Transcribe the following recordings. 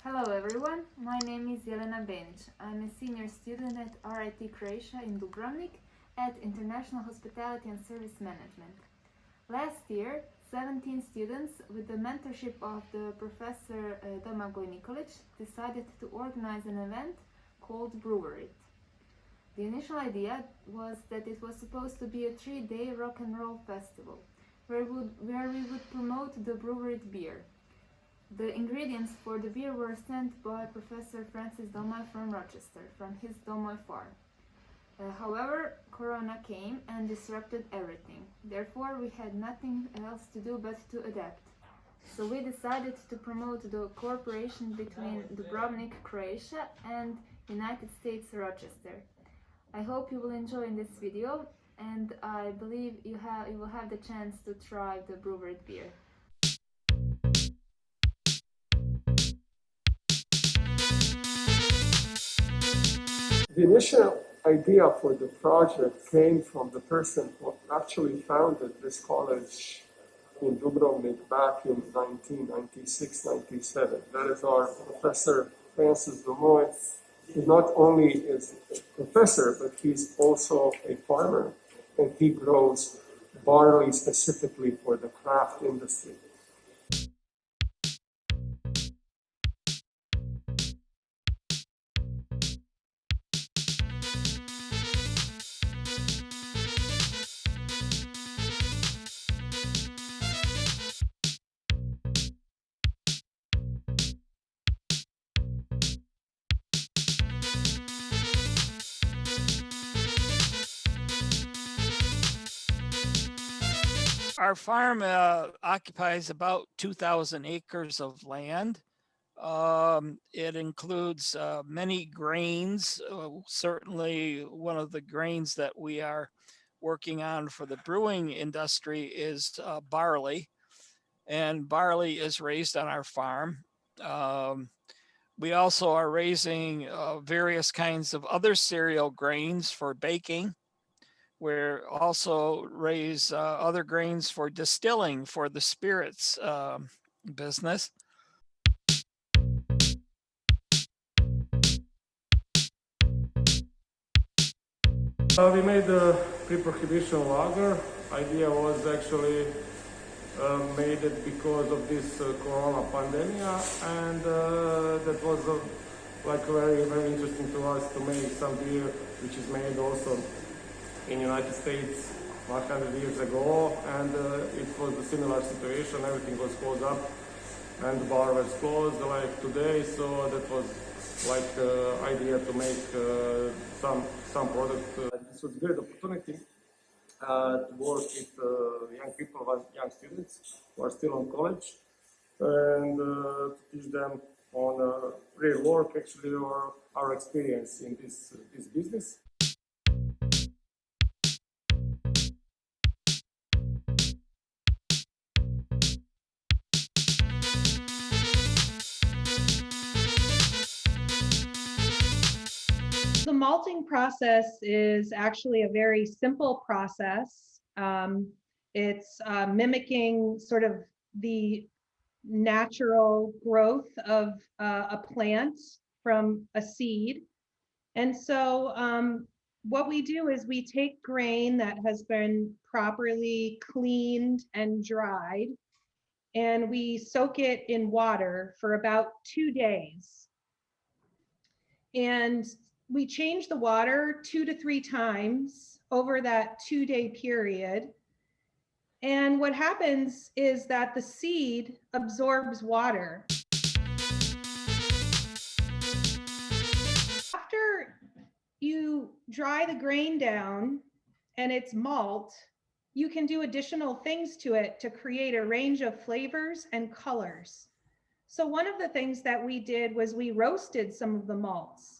Hello everyone, my name is Jelena Benić. I'm a senior student at RIT Croatia in Dubrovnik at International Hospitality and Service Management. Last year, 17 students with the mentorship of the professor Domagoj Nikolić decided to organize an event called breweRIT. The initial idea was that it was supposed to be a 3-day rock and roll festival where we would promote the breweRIT beer. The ingredients for the beer were sent by Professor Francis Domoy from Rochester, from his Domoy Farm. However, Corona came and disrupted everything. Therefore, we had nothing else to do but to adapt. So we decided to promote the cooperation between Dubrovnik, Croatia and United States, Rochester. I hope you will enjoy this video, and I believe you will have the chance to try the breweRIT beer. The initial idea for the project came from the person who actually founded this college in Dubrovnik back in 1996-97. That is our Professor Francis Domoy. He not only is a professor, but he's also a farmer, and he grows barley specifically for the craft industry. Our farm occupies about 2,000 acres of land. It includes many grains. Certainly one of the grains that we are working on for the brewing industry is barley. And barley is raised on our farm. We also are raising various kinds of other cereal grains for baking. We also raise other grains for distilling for the spirits business. We made the pre-prohibition lager. Idea was actually made it because of this corona pandemic, and that was like very interesting to us to make some beer which is made also in United States 100 years ago, and it was a similar situation. Everything was closed up and the bar was closed like today, so that was like idea to make some product. This was a great opportunity to work with young people, young students who are still on college, and to teach them on real work actually, or our experience in this business. The malting process is actually a very simple process. It's mimicking sort of the natural growth of a plant from a seed. And so what we do is we take grain that has been properly cleaned and dried, and we soak it in water for about 2 days. And we change the water 2 to 3 times over that 2-day period. And what happens is that the seed absorbs water. After you dry the grain down and it's malt, you can do additional things to it to create a range of flavors and colors. So one of the things that we did was we roasted some of the malts.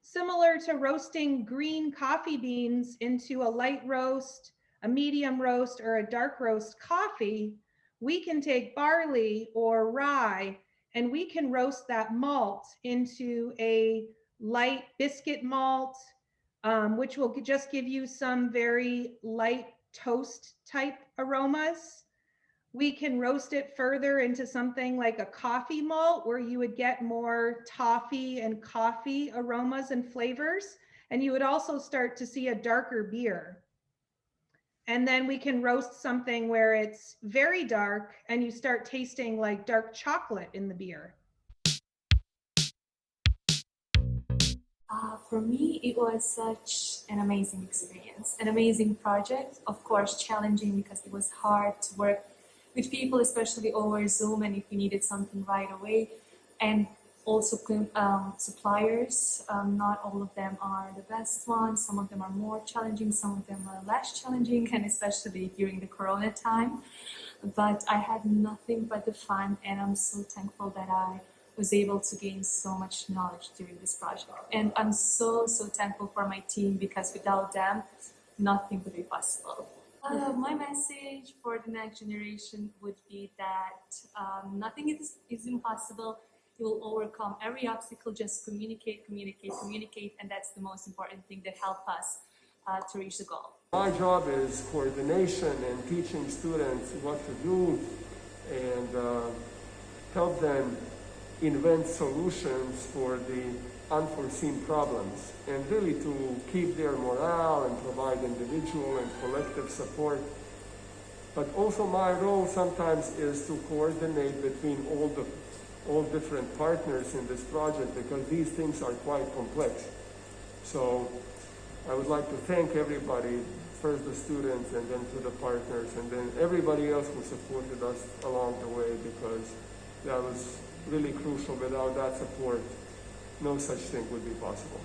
Similar to roasting green coffee beans into a light roast, a medium roast, or a dark roast coffee, we can take barley or rye and we can roast that malt into a light biscuit malt, which will just give you some very light toast type aromas. We can roast it further into something like a coffee malt where you would get more toffee and coffee aromas and flavors. And you would also start to see a darker beer. And then we can roast something where it's very dark and you start tasting like dark chocolate in the beer. For me, it was such an amazing experience, an amazing project. Of course, challenging because it was hard to work with people, especially over Zoom, and if you needed something right away. And also suppliers, not all of them are the best ones. Some of them are more challenging, some of them are less challenging, and especially during the Corona time. But I had nothing but the fun, and I'm so thankful that I was able to gain so much knowledge during this project. And I'm so thankful for my team, because without them, nothing would be possible. My message for the next generation would be that nothing is impossible. You will overcome every obstacle. Just communicate, and that's the most important thing that helps us to reach the goal. My job is coordination and teaching students what to do and help them invent solutions for the unforeseen problems, and really to keep their morale and provide individual and collective support. But also my role sometimes is to coordinate between all different partners in this project, because these things are quite complex. So I would like to thank everybody, first the students and then to the partners and then everybody else who supported us along the way, because that was really crucial. Without that support, no such thing would be possible.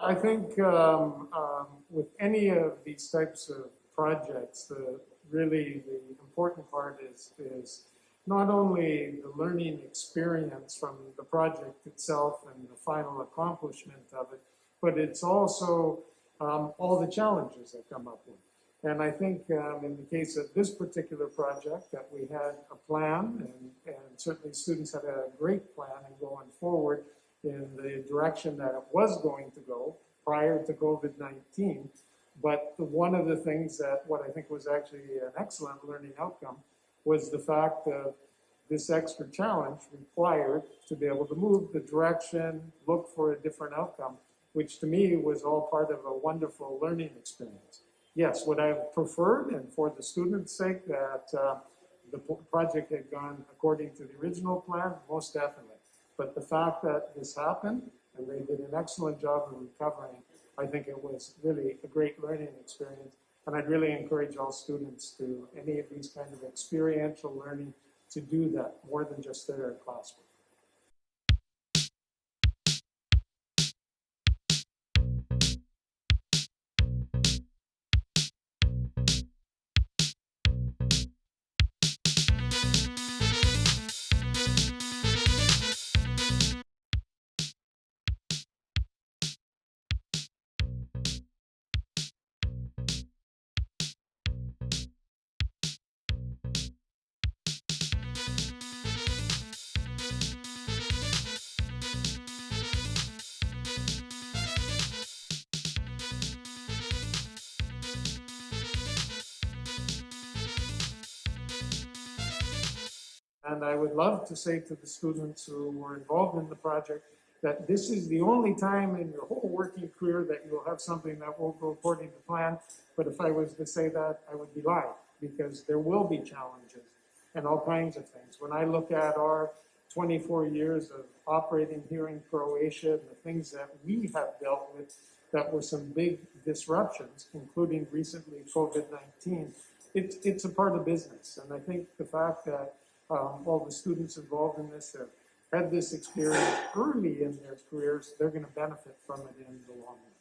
I think with any of these types of projects, really the important part is not only the learning experience from the project itself and the final accomplishment of it, but it's also all the challenges that come up with. And I think in the case of this particular project, that we had a plan, and certainly students had a great plan in going forward in the direction that it was going to go prior to COVID-19. But one of the things that what I think was actually an excellent learning outcome was the fact of this extra challenge required to be able to move the direction, look for a different outcome, which to me was all part of a wonderful learning experience. Yes, would I have preferred, and for the students' sake, that the project had gone according to the original plan? Most definitely. But the fact that this happened, and they did an excellent job of recovering, I think it was really a great learning experience. And I'd really encourage all students to, any of these kind of experiential learning, to do that more than just their classwork. And I would love to say to the students who were involved in the project that this is the only time in your whole working career that you'll have something that won't go according to plan. But if I was to say that, I would be lying, because there will be challenges and all kinds of things. When I look at our 24 years of operating here in Croatia, and the things that we have dealt with that were some big disruptions, including recently COVID-19, it's a part of business. And I think the fact that all the students involved in this have had this experience early in their careers, they're going to benefit from it in the long run.